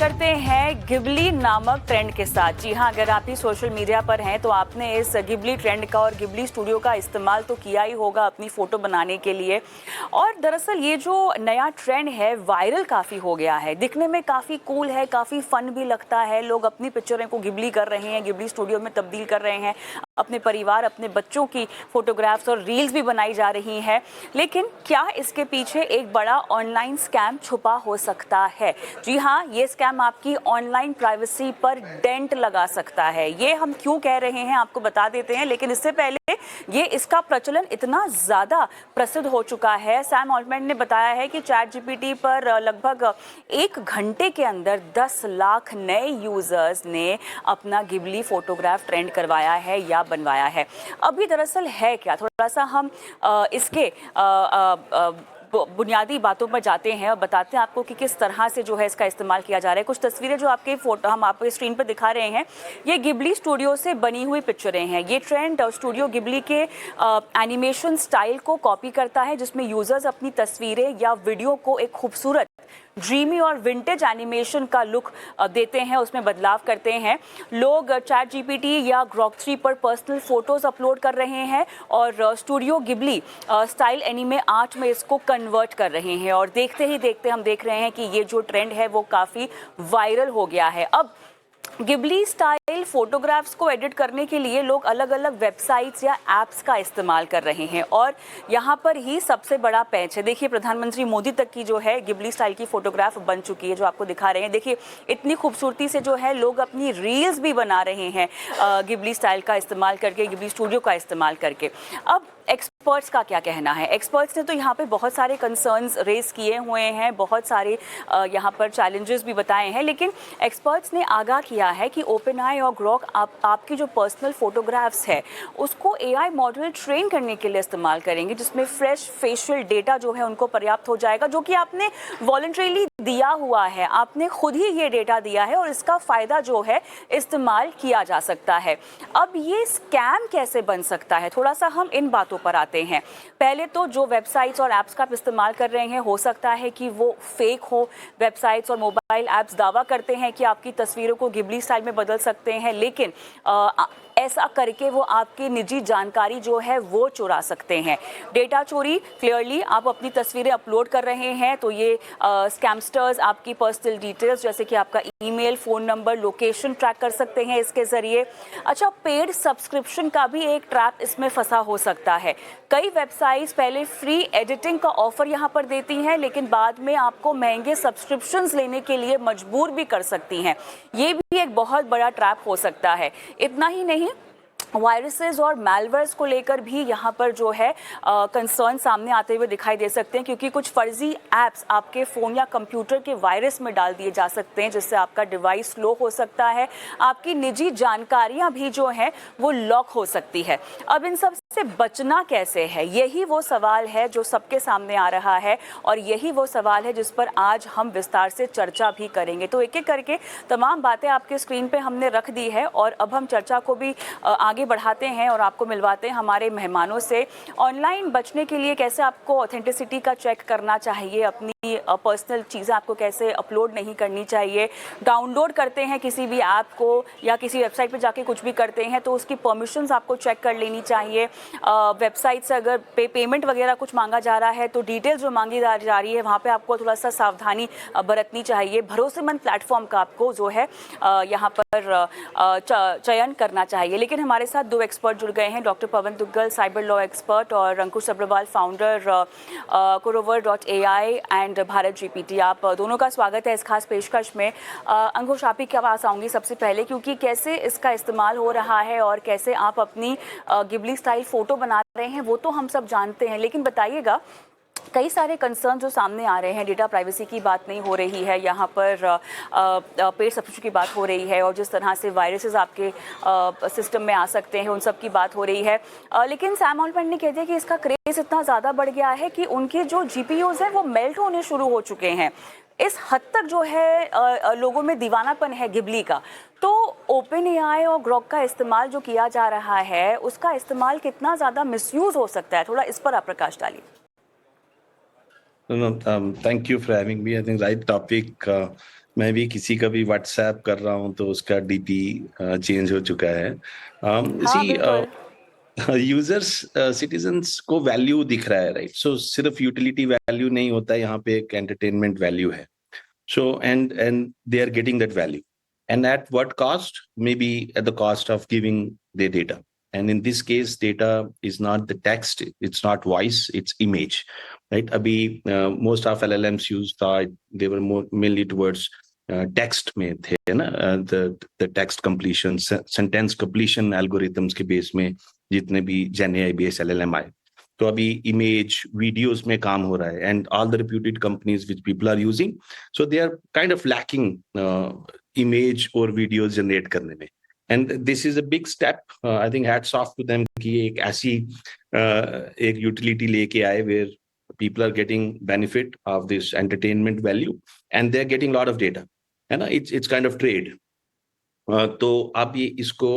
करते हैं गिबली नामक ट्रेंड के साथ। जी हाँ, अगर आप ही सोशल मीडिया पर हैं तो आपने इस गिबली ट्रेंड का और गिबली स्टूडियो का इस्तेमाल तो किया ही होगा अपनी फ़ोटो बनाने के लिए। और दरअसल ये जो नया ट्रेंड है वायरल काफ़ी हो गया है, दिखने में काफ़ी कूल है, काफ़ी फ़न भी लगता है। लोग अपनी पिक्चरों को गिबली कर रहे हैं, गिबली स्टूडियो में तब्दील कर रहे हैं, अपने परिवार अपने बच्चों की फ़ोटोग्राफ्स और रील्स भी बनाई जा रही हैं। लेकिन क्या इसके पीछे एक बड़ा ऑनलाइन स्कैम छुपा हो सकता है? जी हाँ, ये स्कैम आपकी ऑनलाइन प्राइवेसी पर डेंट लगा सकता है। ये हम क्यों कह रहे हैं आपको बता देते हैं, लेकिन इससे पहले ये इसका प्रचलन इतना ज़्यादा प्रसिद्ध हो चुका है। सैम ऑल्टमैन ने बताया है कि चैट जीपीटी पर लगभग 1 घंटे के अंदर 10 लाख नए यूजर्स ने अपना गिबली फोटोग्राफ ट्रेंड करवाया है या बनवाया है। अभी दरअसल है क्या, थोड़ा सा हम इसके बुनियादी बातों पर जाते हैं और बताते हैं आपको कि किस तरह से जो है इसका इस्तेमाल किया जा रहा है। कुछ तस्वीरें जो आपके फोटो हम आपको स्क्रीन पर दिखा रहे हैं, ये गिबली स्टूडियो से बनी हुई पिक्चरें हैं। ये ट्रेंड स्टूडियो गिबली के एनिमेशन स्टाइल को कॉपी करता है, जिसमें यूजर्स अपनी तस्वीरें या वीडियो को एक खूबसूरत ड्रीमी और विंटेज एनिमेशन का लुक देते हैं, उसमें बदलाव करते हैं। लोग चैट जीपीटी या ग्रॉक 3 पर पर्सनल फोटोज अपलोड कर रहे हैं और studio Ghibli style anime art में इसको कन्वर्ट कर रहे हैं। और देखते ही देखते हम देख रहे हैं कि ये जो ट्रेंड है वो काफ़ी वायरल हो गया है। अब गिबली स्टाइल फोटोग्राफ्स को एडिट करने के लिए लोग अलग अलग वेबसाइट्स या एप्स का इस्तेमाल कर रहे हैं और यहाँ पर ही सबसे बड़ा पैच है। देखिए, प्रधानमंत्री मोदी तक की जो है गिबली स्टाइल की फोटोग्राफ बन चुकी है, जो आपको दिखा रहे हैं। देखिए, इतनी खूबसूरती से जो है लोग अपनी रील्स भी बना रहे हैं गिबली स्टाइल का इस्तेमाल करके, गिबली स्टूडियो का इस्तेमाल करके। अब एक्सपर्ट्स का क्या कहना है? एक्सपर्ट्स ने तो यहाँ पे बहुत सारे कंसर्न्स रेज किए हुए हैं, बहुत सारे यहाँ पर चैलेंजेस भी बताए हैं, लेकिन एक्सपर्ट्स ने आगाह किया है कि ओपनआई और ग्रॉक आपकी जो पर्सनल फोटोग्राफ्स है उसको एआई मॉडल ट्रेन करने के लिए इस्तेमाल करेंगे, जिसमें फ्रेश फेशियल डेटा जो है उनको पर्याप्त हो जाएगा, जो कि आपने वॉलंटरीली दिया हुआ है, आपने खुद ही ये डेटा दिया है और इसका फ़ायदा जो है इस्तेमाल किया जा सकता है। अब ये स्कैम कैसे बन सकता है, थोड़ा सा हम इन बातों पर आते हैं। पहले तो जो वेबसाइट्स और ऐप्स का आप इस्तेमाल कर रहे हैं, हो सकता है कि वो फेक हो। वेबसाइट्स और मोबाइल ऐप्स दावा करते हैं कि आपकी तस्वीरों को गिबली स्टाइल में बदल सकते हैं, लेकिन ऐसा करके वो आपकी निजी जानकारी जो है वो चुरा सकते हैं। डेटा चोरी, क्लियरली आप अपनी तस्वीरें अपलोड कर रहे हैं तो ये स्कैमस्टर्स आपकी पर्सनल डिटेल्स जैसे कि आपका email, phone number, location track कर सकते हैं इसके ज़रिए। अच्छा, पेड सब्सक्रिप्शन का भी एक ट्रैप इसमें फंसा हो सकता है। कई वेबसाइट्स पहले फ्री एडिटिंग का ऑफर यहाँ पर देती हैं, लेकिन बाद में आपको महंगे सब्सक्रिप्शंस लेने के लिए मजबूर भी कर सकती हैं। ये भी एक बहुत बड़ा ट्रैप हो सकता है। इतना ही नहीं, वायरसेस और मैलवेयर्स को लेकर भी यहाँ पर जो है कंसर्न सामने आते हुए दिखाई दे सकते हैं, क्योंकि कुछ फर्जी ऐप्स आपके फ़ोन या कंप्यूटर के वायरस में डाल दिए जा सकते हैं, जिससे आपका डिवाइस स्लो हो सकता है, आपकी निजी जानकारियाँ भी जो हैं वो लॉक हो सकती है। अब इन सब से बचना कैसे है, यही वो सवाल है जो सबके सामने आ रहा है और यही वो सवाल है जिस पर आज हम विस्तार से चर्चा भी करेंगे। तो एक एक करके तमाम बातें आपके स्क्रीन पे हमने रख दी है और अब हम चर्चा को भी आगे बढ़ाते हैं और आपको मिलवाते हैं हमारे मेहमानों से। ऑनलाइन बचने के लिए कैसे आपको ऑथेंटिसिटी का चेक करना चाहिए, अपनी पर्सनल चीज़ें आपको कैसे अपलोड नहीं करनी चाहिए, डाउनलोड करते हैं किसी भी ऐप को या किसी वेबसाइट पे जाके कुछ भी करते हैं तो उसकी परमिशंस आपको चेक कर लेनी चाहिए। वेबसाइट से अगर पेमेंट वगैरह कुछ मांगा जा रहा है तो डिटेल्स जो मांगी जा रही है वहाँ पे आपको थोड़ा सा सावधानी बरतनी चाहिए। भरोसेमंद प्लेटफॉर्म का आपको जो है यहाँ पर चयन करना चाहिए। लेकिन हमारे साथ 2 एक्सपर्ट जुड़ गए हैं, doctor Pavan Duggal, cyber law expert, और Ankush Agrawal, founder Kurover.ai and Bharat GPT. आप दोनों का स्वागत है इस खास पेशकश में। अंकुश, आप ही के पास आऊँगी सबसे पहले, क्योंकि कैसे इसका इस्तेमाल हो रहा है और कैसे आप अपनी गिबली स्टाइल फ़ोटो बना रहे हैं वो तो हम सब जानते हैं, लेकिन बताइएगा कई सारे कंसर्न जो सामने आ रहे हैं, डेटा प्राइवेसी की बात नहीं हो रही है, यहाँ पर पेड सब्सक्रिप्शन की बात हो रही है और जिस तरह से वायरसेस आपके सिस्टम में आ सकते हैं उन सब की बात हो रही है। लेकिन सैम ऑल्टमैन ने कह दिया कि इसका क्रेज़ इतना ज़्यादा बढ़ गया है कि उनके जो जीपीयूज़ हैं वो मेल्ट होने शुरू हो चुके हैं। इस हद तक जो है लोगों में दीवानापन है गिबली का। तो ओपन एआई और ग्रॉक का इस्तेमाल जो किया जा रहा है उसका इस्तेमाल कितना ज़्यादा मिसयूज़ हो सकता है, थोड़ा इस पर आप प्रकाश डालिए। No, thank you for having me. I think right topic. मैं भी किसी का भी व्हाट्सएप कर रहा हूँ तो उसका डीपी चेंज हो चुका है। हाँ सी बिल्कुल। यूजर्स सिटीजन्स को वैल्यू दिख रहा है, राइट? सो सिर्फ यूटिलिटी वैल्यू नहीं होता, यहाँ पे एक एंटरटेनमेंट वैल्यू है। So and they are getting that value, and at what cost? Maybe at the cost of giving their data. And in this case, data is not the text, it's not voice, it's image, right? Abhi most of LLMs used they were more mainly towards text में थे ना, the text completion, sentence completion algorithms के base में जितने भी Gen AI based LLM आए, तो अभी इमेज वीडियोस में काम हो रहा है, and all the reputed companies which people are using, so they are kind of lacking image और वीडियोस जनरेट करने में। And this is a big step, I think hats off to them कि एक ऐसी एक यूटिलिटी लेके आए where people are getting benefit of this entertainment value, and they're getting a lot of data, है ना? It's kind of trade. तो आप ये इसको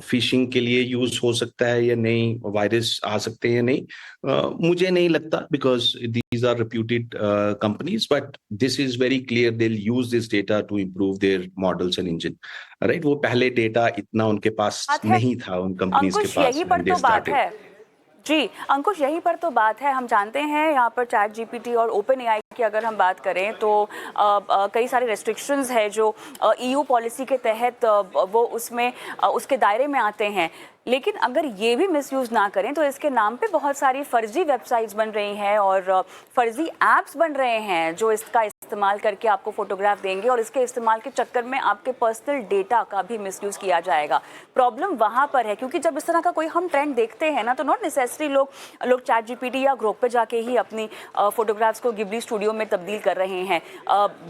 फिशिंग के लिए यूज हो सकता है या नहीं, वायरस आ सकते हैं या नहीं, मुझे नहीं लगता, because these are reputed companies, but this is very clear they use this data to improve their models and engine, right? वो पहले डेटा इतना उनके पास बात है नहीं था उन कंपनीज के अंकुश, पास यही पर व्हेन दे तो बात स्टार्टेड। है। जी अंकुश, यही पर तो बात है। हम जानते हैं यहाँ पर चैट जीपीटी और ओपन एआई की अगर हम बात करें तो कई सारे रेस्ट्रिक्शंस है जो ईयू पॉलिसी के तहत वो उसमें उसके दायरे में आते हैं। लेकिन अगर ये भी मिसयूज़ ना करें तो इसके नाम पे बहुत सारी फर्जी वेबसाइट्स बन रही हैं और फर्जी ऐप्स बन रहे हैं जो इसका इस्तेमाल करके आपको फोटोग्राफ देंगे, और इसके इस्तेमाल के चक्कर में आपके पर्सनल डेटा का भी मिसयूज़ किया जाएगा। प्रॉब्लम वहाँ पर है, क्योंकि जब इस तरह का कोई हम ट्रेंड देखते हैं ना, तो नॉट नेसेसरी लोग चैट जीपीटी या ग्रोक पे जाके ही अपनी फोटोग्राफ्स को गिबली स्टूडियो में तब्दील कर रहे हैं।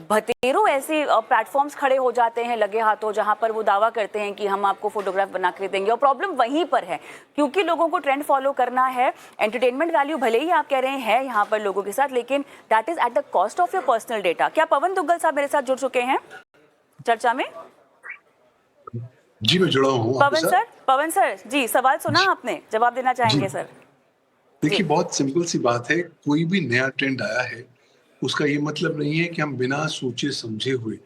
भतेरों ऐसे प्लेटफॉर्म्स खड़े हो जाते हैं लगे हाथों, जहाँ पर वो दावा करते हैं कि हम आपको फोटोग्राफ बना के देंगे, और प्रॉब्लम वहीं पर है क्योंकि लोगों को ट्रेंड फॉलो करना है। एंटरटेनमेंट वैल्यू भले ही आप कह रहे हैं यहाँ पर लोगों के साथ, लेकिन that is at the cost of your personal data. क्या पवन दुग्गल साहब मेरे साथ जुड़ चुके हैं चर्चा में? जी मैं जुड़ा हूँ आपके साथ। पवन सर जी, सवाल सुना आपने, जवाब देना चाहेंगे सर? देखिए, बहुत सिंपल सी बात है, कोई भी नया ट्रेंड आया है उसका ये मतलब नहीं है कि हम बिना सोचे समझे हुए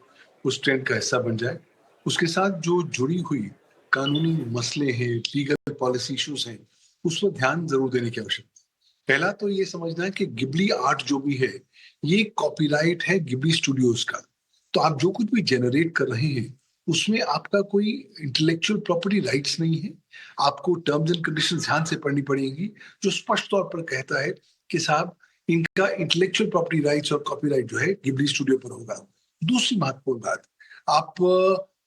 उस ट्रेंड का हिस्सा बन जाए। उसके साथ जो जुड़ी हुई कानूनी मसले हैं, लीगल पॉलिसी इश्यूज हैं, उस पर ध्यान जरूर देने की आवश्यकता है। पहला तो ये समझना है कि गिबली आर्ट जो भी है ये कॉपीराइट है गिबली स्टूडियोज का। तो आप जो कुछ भी जनरेट कर रहे हैं उसमें आपका कोई इंटेलेक्चुअल प्रॉपर्टी राइट्स नहीं है। आपको टर्म्स एंड कंडीशंस ध्यान से पढ़नी पड़ेगी जो स्पष्ट तौर पर कहता है कि साहब इनका इंटेलेक्चुअल प्रॉपर्टी राइट्स और कॉपीराइट जो है गिबली स्टूडियो पर होगा। दूसरी महत्वपूर्ण बात, आप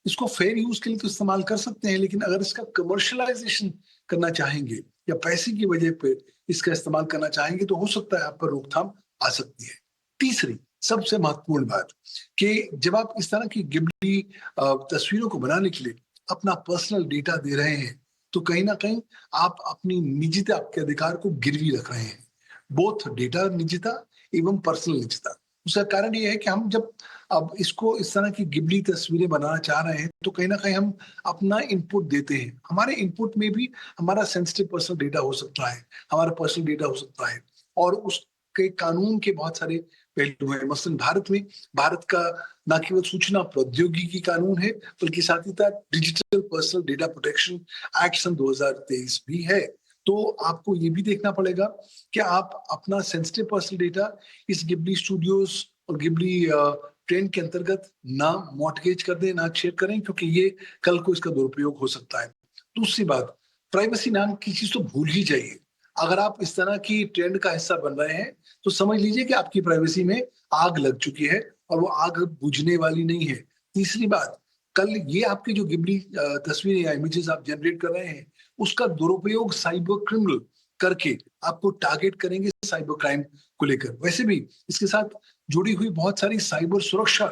इसको फेयर यूज के लिए तो इस्तेमाल कर सकते हैं, लेकिन अगर इसका कमर्शलाइजेशन करना चाहेंगे या पैसे की वजह पे इसका इस्तेमाल करना चाहेंगे तो हो सकता है आप पर रोकथाम आ सकती है। तीसरी सबसे महत्वपूर्ण बात कि जब आप इस तरह की गिबली तस्वीरों को बनाने के लिए अपना पर्सनल डेटा दे रहे हैं तो कहीं ना कहीं आप अपनी निजता के अधिकार को गिरवी रख रहे हैं, बोथ डेटा निजता एवं पर्सनल निजता। उसका कारण ये है कि हम जब अब इसको इस तरह की गिबली तस्वीरें बनाना चाह रहे हैं तो कहीं ना कहीं हम अपना इनपुट देते हैं। हमारे इनपुट में भी हमारा सेंसिटिव पर्सनल डेटा हो सकता है, हमारा पर्सनल डेटा हो सकता है, और उसके कानून के बहुत सारे पहलू हैं। मसलन भारत का न केवल सूचना प्रौद्योगिकी कानून है बल्कि साथ ही साथ digital personal data protection act सन 2023 भी है। तो आपको ये भी देखना पड़ेगा कि आप अपना सेंसिटिव पर्सनल डेटा इस गिबली स्टूडियोज और गिबली ट्रेंड के अंतर्गत ना मॉर्टगेज कर दें, ना शेयर करें, क्योंकि ये कल को इसका दुरुपयोग हो सकता है। दूसरी बात, प्राइवेसी नाम की चीज तो भूल ही जाइए। अगर आप इस तरह की ट्रेंड का हिस्सा बन रहे हैं तो समझ लीजिए कि आपकी प्राइवेसी में आग लग चुकी है और वो आग बुझने वाली नहीं है। तीसरी बात, कल ये आपकी जो गिबली तस्वीरें या इमेजेस आप जनरेट कर रहे हैं उसका दुरुपयोग साइबर क्रिमिनल करके आपको टारगेट करेंगे साइबर क्राइम को लेकर। वैसे भी इसके साथ जुड़ी हुई बहुत सारी साइबर सुरक्षा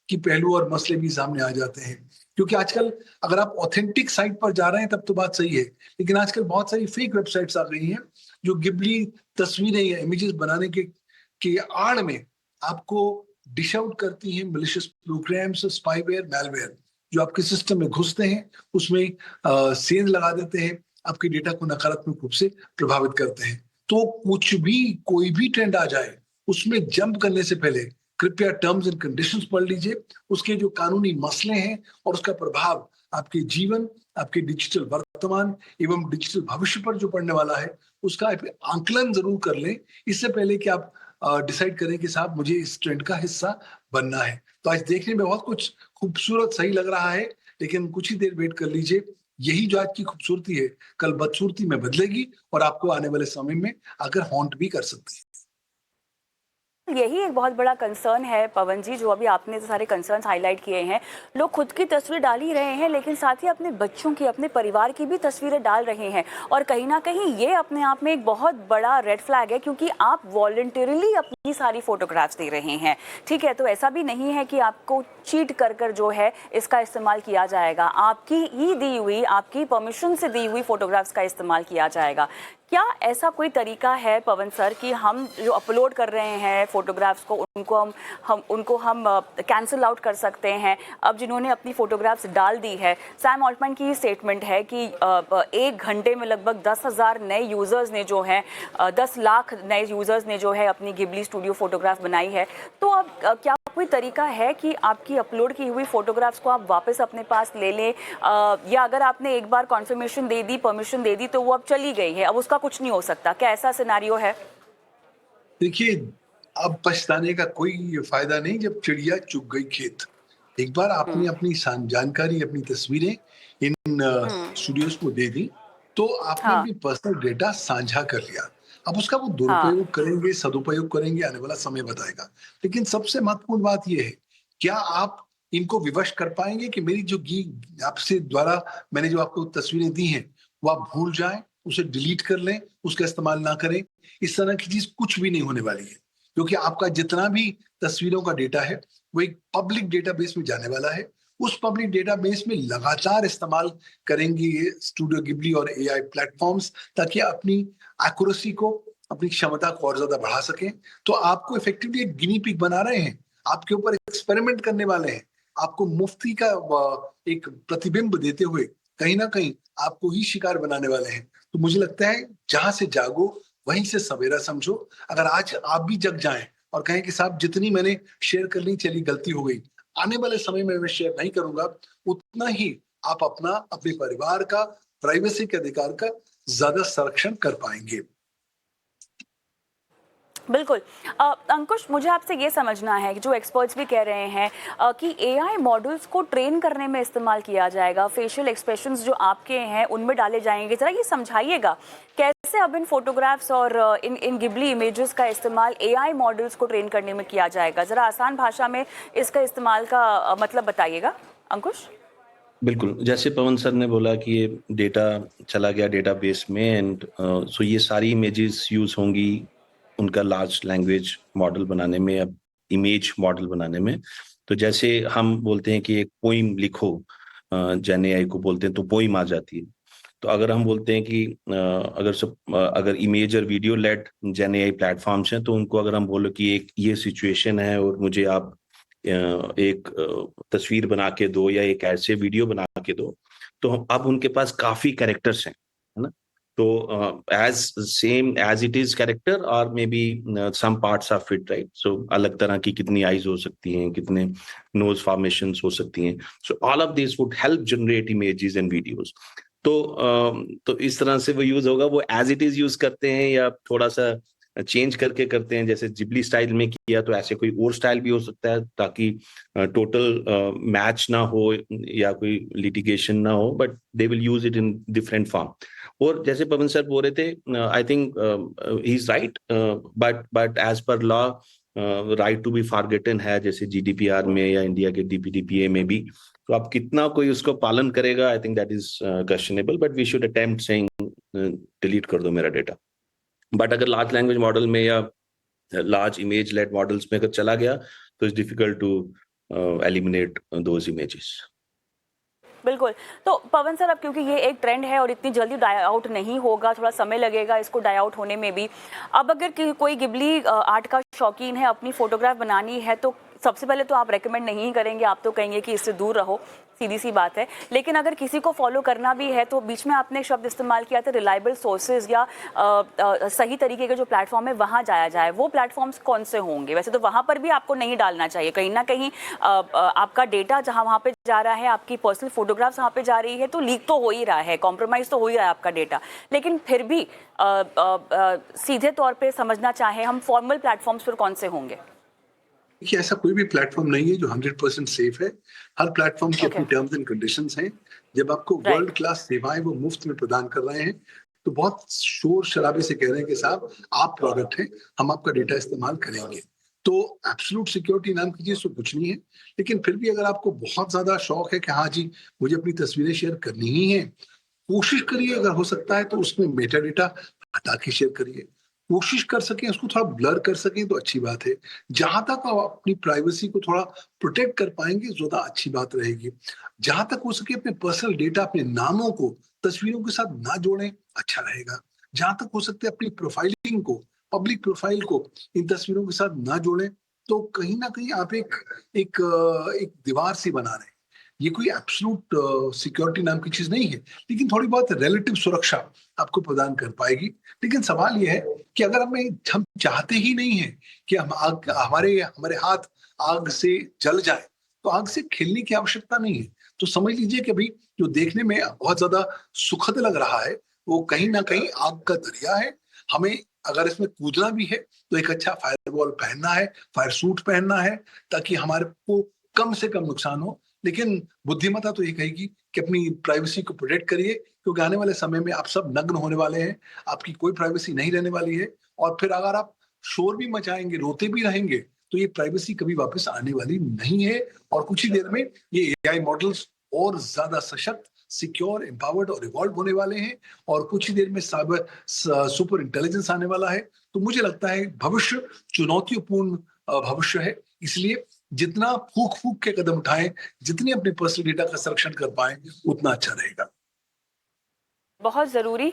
की पहलू और मसले भी सामने आ जाते हैं, क्योंकि आजकल अगर आप ऑथेंटिक साइट पर जा रहे हैं तब तो बात सही है, लेकिन आजकल बहुत सारी फेक वेबसाइट्स आ गई हैं जो गिबली तस्वीरें या इमेजेस बनाने के आड़ में आपको डिश आउट करती हैं मिलिशियस प्रोग्राम्स, स्पाईवेयर, मैलवेयर, जो आपके सिस्टम में घुसते हैं, उसमें सेंध लगा देते हैं, आपके डेटा को नकारात्मक रूप से प्रभावित करते हैं। तो कुछ भी कोई भी ट्रेंड आ जाए उसमें जंप करने से पहले कृपया टर्म्स एंड कंडीशंस पढ़ लीजिए, उसके जो कानूनी मसले हैं और उसका प्रभाव आपके जीवन, आपके डिजिटल वर्तमान एवं डिजिटल भविष्य पर जो पड़ने वाला है, उसका आप आंकलन जरूर कर लें, इससे पहले कि आप डिसाइड करें कि साहब मुझे इस ट्रेंड का हिस्सा बनना है। तो आज देखने में बहुत कुछ खूबसूरत सही लग रहा है, लेकिन कुछ ही देर वेट कर लीजिए। यही जो आज की खूबसूरती है, कल बदसूरती में बदलेगी और आपको आने वाले समय में आकर हॉन्ट भी कर सकती है। यही एक बहुत बड़ा कंसर्न है पवन जी, जो अभी आपने सारे कंसर्न्स हाईलाइट किए हैं। लोग खुद की तस्वीर डाल ही रहे हैं, लेकिन साथ ही अपने बच्चों की, अपने परिवार की भी तस्वीरें डाल रहे हैं, और कहीं ना कहीं ये अपने आप में एक बहुत बड़ा रेड फ्लैग है, क्योंकि आप वॉलंटरली अपनी सारी फोटोग्राफ्स दे रहे हैं। ठीक है, तो ऐसा भी नहीं है कि आपको चीट कर कर जो है इसका इस्तेमाल किया जाएगा। आपकी ही दी हुई, आपकी परमिशन से दी हुई फोटोग्राफ्स का इस्तेमाल किया जाएगा। क्या ऐसा कोई तरीका है पवन सर कि हम जो अपलोड कर रहे हैं फोटोग्राफ्स को, उनको हम कैंसिल आउट कर सकते हैं? अब जिन्होंने अपनी फोटोग्राफ्स डाल दी है, सैम ऑल्टमैन की स्टेटमेंट है कि 1 घंटे में लगभग 10,000 नए यूज़र्स ने जो है 10 लाख नए यूज़र्स ने जो है अपनी गिबली स्टूडियो फोटोग्राफ बनाई है। तो अब क्या कोई तरीका है कि आपकी अपलोड की हुई फोटोग्राफ्स को आप वापस अपने पास ले लें, या अगर आपने एक बार कॉन्फर्मेशन दे दी, परमिशन दे दी, तो वो अब चली गई है, अब उसका कुछ नहीं हो सकता? क्या ऐसा सिनेरियो है? देखिए, अब पछताने का कोई फायदा नहीं जब चिड़िया चुग गई खेत। एक बार आपने अपनी जानकारी, अपनी तस्वीरें इन स्टूडियोज को दे दी, तो आपने हाँ, अपनी पर्सनल डेटा साझा कर लिया। अब उसका वो हाँ, दुरुपयोग करेंगे, सदुपयोग करेंगे, आने वाला समय बताएगा। लेकिन सबसे महत्वपूर्ण बात यह है, क्या आप इनको विवश कर पाएंगे कि मेरी जो गी आपसे द्वारा मैंने जो आपको तस्वीरें दी हैं, वो आप भूल जाएं, उसे डिलीट कर लें, उसका इस्तेमाल ना करें? इस तरह की चीज कुछ भी नहीं होने वाली है, क्योंकि आपका जितना भी तस्वीरों का डेटा है वो एक पब्लिक डेटाबेस में जाने वाला है। उस पब्लिक डेटाबेस में लगातार इस्तेमाल करेंगे ये स्टूडियो गिबली और एआई प्लेटफॉर्म्स, ताकि अपनी एक्यूरेसी को, अपनी क्षमता को और ज्यादा बढ़ा सकें। तो आपको इफेक्टिवली एक गिनी पिग बना रहे हैं, आपके ऊपर एक्सपेरिमेंट करने वाले हैं, आपको मुफ्ती का एक प्रतिबिंब देते हुए कहीं ना कहीं आपको ही शिकार बनाने वाले हैं। तो मुझे लगता है जहां से जागो वहीं से सवेरा समझो। अगर आज आप भी जग जाएं और कहें कि साहब जितनी मैंने शेयर कर ली, चली गलती हो गई, आने वाले समय में मैं शेयर नहीं करूंगा, उतना ही आप अपना, अपने परिवार का, प्राइवेसी के अधिकार का ज्यादा संरक्षण कर पाएंगे। बिल्कुल। अंकुश, मुझे आपसे ये समझना है कि जो एक्सपर्ट्स भी कह रहे हैं कि एआई मॉडल्स को ट्रेन करने में इस्तेमाल किया जाएगा, फेशियल एक्सप्रेशंस जो आपके हैं उनमें डाले जाएंगे। ज़रा ये समझाइएगा, कैसे अब इन फोटोग्राफ्स और इन गिबली इमेजेस का इस्तेमाल एआई मॉडल्स को ट्रेन करने में किया जाएगा? ज़रा आसान भाषा में इसका इस्तेमाल का मतलब बताइएगा, अंकुश। बिल्कुल, जैसे पवन सर ने बोला कि ये डेटा चला गया डेटाबेस में, एंड सो ये सारी इमेजेस यूज होंगी उनका लार्ज लैंग्वेज मॉडल बनाने में, अब इमेज मॉडल बनाने में। तो जैसे हम बोलते हैं कि एक पोइम लिखो, जेन एआई को बोलते हैं, तो पोइम आ जाती है। तो अगर हम बोलते हैं कि अगर इमेज और वीडियो लेड जेन एआई प्लेटफॉर्म्स हैं, तो उनको अगर हम बोलो कि एक ये सिचुएशन है और मुझे आप एक तस्वीर बना के दो या एक ऐसे वीडियो बना के दो, तो अब उनके पास काफी कैरेक्टर्स हैं, है ना? तो as same as it is character, और may be some parts are fit, right? So अलग तरह की कितनी आईज हो सकती हैं, कितने नोज फॉर्मेशंस हो सकती हैं। So all of this would help generate images and videos. तो इस तरह से वो यूज होगा। वो एज इट इज यूज करते हैं या थोड़ा सा चेंज करके करते हैं, जैसे जिबली स्टाइल में किया, तो ऐसे कोई और स्टाइल भी हो सकता है, ताकि टोटल मैच ना हो या कोई लिटिगेशन ना हो, but they will use it in different form. और जैसे पवन सर बोल रहे थे, I think he is right, but as per law right to be forgotten है, जैसे जीडीपीआर में या इंडिया के डीपीडीपीए में भी। तो अब कितना कोई उसको पालन करेगा, I think that is questionable, but we should attempt saying delete कर दो मेरा डेटा। बट अगर लार्ज लैंग्वेज मॉडल में या लार्ज इमेज लेड मॉडल्स में अगर चला गया, तो it's difficult to eliminate those images. बिल्कुल। तो पवन सर, अब क्योंकि ये एक ट्रेंड है और इतनी जल्दी डाई आउट नहीं होगा, थोड़ा समय लगेगा इसको डाई आउट होने में भी। अब अगर कोई गिबली आर्ट का शौकीन है, अपनी फोटोग्राफ बनानी है, तो सबसे पहले तो आप रेकमेंड नहीं करेंगे, आप तो कहेंगे कि इससे दूर रहो, सीधी सी बात है। लेकिन अगर किसी को फॉलो करना भी है तो बीच में आपने एक शब्द इस्तेमाल किया था रिलायबल सोर्सेज या सही तरीके के जो प्लेटफॉर्म है वहाँ जाया जाए। वो प्लेटफॉर्म्स कौन से होंगे? वैसे तो वहाँ पर भी आपको नहीं डालना चाहिए, कहीं ना कहीं आपका डेटा जहाँ वहाँ पे जा रहा है, आपकी पर्सनल फोटोग्राफ्स वहाँ पे जा रही है, तो लीक तो हो ही रहा है, कॉम्प्रोमाइज़ तो हो ही रहा है आपका डेटा। लेकिन फिर भी सीधे तौर पे समझना चाहें हम, फॉर्मल प्लेटफॉर्म्स पर कौन से होंगे? देखिए, ऐसा कोई भी प्लेटफॉर्म नहीं है जो 100% सेफ है। हर प्लेटफॉर्म की अपनी टर्म्स एंड कंडीशंस हैं। जब आपको वर्ल्ड क्लास सेवाएं वो मुफ्त में प्रदान कर रहे हैं, तो बहुत शोर शराबे से कह रहे हैं कि साहब आप प्रोडक्ट हैं, हम आपका डेटा इस्तेमाल करेंगे। तो एब्सोल्यूट सिक्योरिटी नाम की चीज तो कुछ नहीं है। लेकिन फिर भी अगर आपको बहुत ज्यादा शौक है कि हाँ जी मुझे अपनी तस्वीरें शेयर करनी ही है, कोशिश करिए अगर हो सकता है तो उसमें मेटा डेटा हटा के शेयर करिए। कोशिश कर सकें उसको थोड़ा ब्लर कर सकें तो अच्छी बात है। जहां तक आप अपनी प्राइवेसी को थोड़ा प्रोटेक्ट कर पाएंगे ज्यादा अच्छी बात रहेगी। जहां तक हो सके अपने पर्सनल डेटा, अपने नामों को तस्वीरों के साथ ना जोड़ें, अच्छा रहेगा। जहां तक हो सकते अपनी प्रोफाइलिंग को, पब्लिक प्रोफाइल को इन तस्वीरों के साथ ना जोड़ें, तो कहीं ना कहीं आप एक दीवार सी बना रहे हैं। ये कोई एब्सोल्यूट सिक्योरिटी नाम की चीज नहीं है, लेकिन थोड़ी बहुत रिलेटिव सुरक्षा आपको प्रदान कर पाएगी। लेकिन सवाल यह है कि अगर हम चाहते ही नहीं है कि हम आग हमारे हमारे हाथ आग से जल जाए, तो आग से खेलने की आवश्यकता नहीं है। तो समझ लीजिए कि अभी जो देखने में बहुत ज्यादा सुखद लग रहा है, वो कहीं ना कहीं आग का दरिया है। हमें अगर इसमें कूदना भी है तो एक अच्छा फायरवॉल पहनना है, फायर सूट पहनना है, ताकि हमारे को कम से कम नुकसान हो। लेकिन बुद्धिमत्ता तो ये कहेगी कि अपनी प्राइवेसी को प्रोटेक्ट करिए, क्योंकि आने वाले समय में आप सब नग्न होने वाले हैं, आपकी कोई प्राइवेसी नहीं रहने वाली है। और फिर अगर आप शोर भी मचाएंगे, रोते भी रहेंगे, तो ये प्राइवेसी कभी वापस आने वाली नहीं है। और कुछ ही देर में ये एआई मॉडल्स और ज्यादा सशक्त, सिक्योर, एम्पावर्ड और इवॉल्व होने वाले हैं, और कुछ ही देर में साइबर सुपर इंटेलिजेंस आने वाला है। तो मुझे लगता है भविष्य चुनौतीपूर्ण भविष्य है। इसलिए जितना फूक फूक के कदम उठाएं, जितने अपने पर्सनल डेटा का संरक्षण कर पाएं, उतना अच्छा रहेगा। बहुत ज़रूरी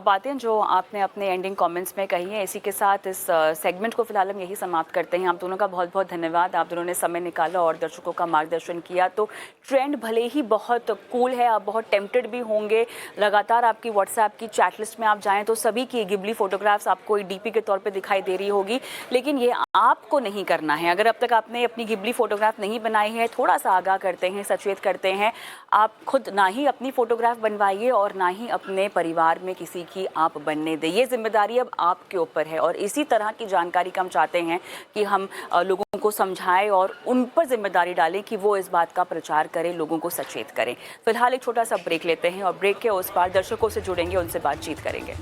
बातें जो आपने अपने एंडिंग कमेंट्स में कही हैं। इसी के साथ इस सेगमेंट को फिलहाल हम यही समाप्त करते हैं। आप दोनों का बहुत बहुत धन्यवाद, आप दोनों ने समय निकाला और दर्शकों का मार्गदर्शन किया। तो ट्रेंड भले ही बहुत कूल है, आप बहुत टेम्प्टेड भी होंगे, लगातार आपकी व्हाट्सएप की चैट लिस्ट में आप जाएँ तो सभी की गिबली फोटोग्राफ्स आपको एक डीपी के तौर पर दिखाई दे रही होगी, लेकिन ये आपको नहीं करना है। अगर अब तक आपने अपनी गिबली फोटोग्राफ नहीं बनाई है, थोड़ा सा आगाह करते हैं, सचेत करते हैं, आप खुद ना ही अपनी फोटोग्राफ बनवाइए और ना ही अपने परिवार में किसी की आप बनने दें। ये जिम्मेदारी अब आपके ऊपर है और इसी तरह की जानकारी का हम चाहते हैं कि हम लोगों को समझाएं और उन पर जिम्मेदारी डालें कि वो इस बात का प्रचार करें, लोगों को सचेत करें। फिलहाल एक छोटा सा ब्रेक लेते हैं और ब्रेक के उस पार दर्शकों से जुड़ेंगे, उनसे बातचीत करेंगे।